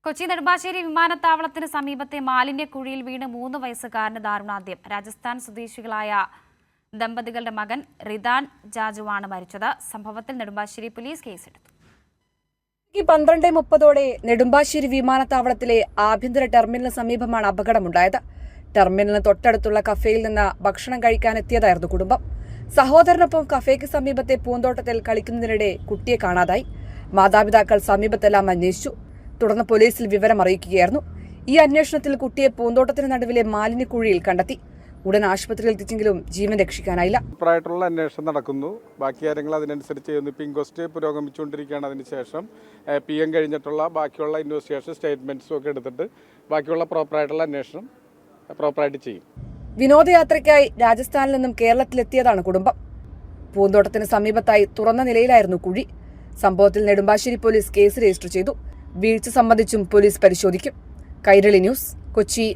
കൊച്ചി നെടുമ്പാശ്ശേരി വിമാനത്താവളത്തിന് സമീപത്തെ മാലിന്യക്കുഴിയിൽ വീണ് 3 വയസ്സുകാരന് ദാരുണാന്ത്യം. രാജസ്ഥാൻ സ്വദേശികളായ ദമ്പതികളുടെ മകൻ റിദാൻ ജാജുവാണ് മരിച്ചത്. സംഭവത്തിൽ നെടുമ്പാശ്ശേരി പോലീസ് കേസെടുത്തു. 12:30 നെടുമ്പാശ്ശേരി വിമാനത്താവളത്തിലെ ആഭ്യന്തര ടെർമിനലിന് സമീപമാണ് അപകടമുണ്ടായത്. ടെർമിനലിന് തൊട്ടടുത്തുള്ള കഫേയിൽ നിന്ന് ഭക്ഷണം കഴിക്കാനെത്തിയതായിരുന്നു കുടുംബം. സഹോദരനൊപ്പം കഫേക്ക് സമീപത്തെ പൂന്തോട്ടത്തിൽ കളിക്കുന്നതിനിടെ കുട്ടിയെ കാണാതായി. മാതാപിതാക്കൾ സമീപത്തെല്ലാം അന്വേഷിച്ചു. തുടർന്ന് പോലീസിൽ വിവരം അറിയിക്കുകയായിരുന്നു. ഈ അന്വേഷണത്തിൽ കുട്ടിയെ പൂന്തോട്ടത്തിന് നടുവിലെ മാലിന്യക്കുഴിയിൽ കണ്ടെത്തി. ഉടൻ ആശുപത്രിയിൽ എത്തിച്ചെങ്കിലും ജീവൻ രക്ഷിക്കാനായില്ല. പ്രായമായിട്ടുള്ള അന്വേഷണം നടക്കുന്നു. ബാക്കി കാര്യങ്ങൾ അതിനനുസരിച്ച് ചെയ്യുന്നു. ഇപ്പോൾ ഇൻക്വസ്റ്റ് പുരോഗമിച്ചുകൊണ്ടിരിക്കുകയാണ്. അതിനുശേഷം PM കഴിഞ്ഞിട്ടുള്ള ബാക്കിയുള്ള ഇൻവെസ്റ്റിഗേഷൻ സ്റ്റേറ്റ്മെന്റ്സും ഒക്കെ എടുത്തിട്ട് ബാക്കിയുള്ള പ്രോപ്പറായിട്ടുള്ള അന്വേഷണം പ്രോപ്പറായിട്ട് ചെയ്യും. വിനോദയാത്രയ്ക്കായി രാജസ്ഥാനിൽ നിന്നും കേരളത്തിലെത്തിയതാണ് കുടുംബം. പൂന്തോട്ടത്തിന് സമീപത്തായി തുറന്ന നിലയിലായിരുന്നു കുഴി. സംഭവത്തിൽ നെടുമ്പാശ്ശേരി പോലീസ് കേസ് രജിസ്റ്റർ ചെയ്തു. വീഴ്ച സംബന്ധിച്ചും പോലീസ് പരിശോധിക്കും. കൈരളി ന്യൂസ്, കൊച്ചി.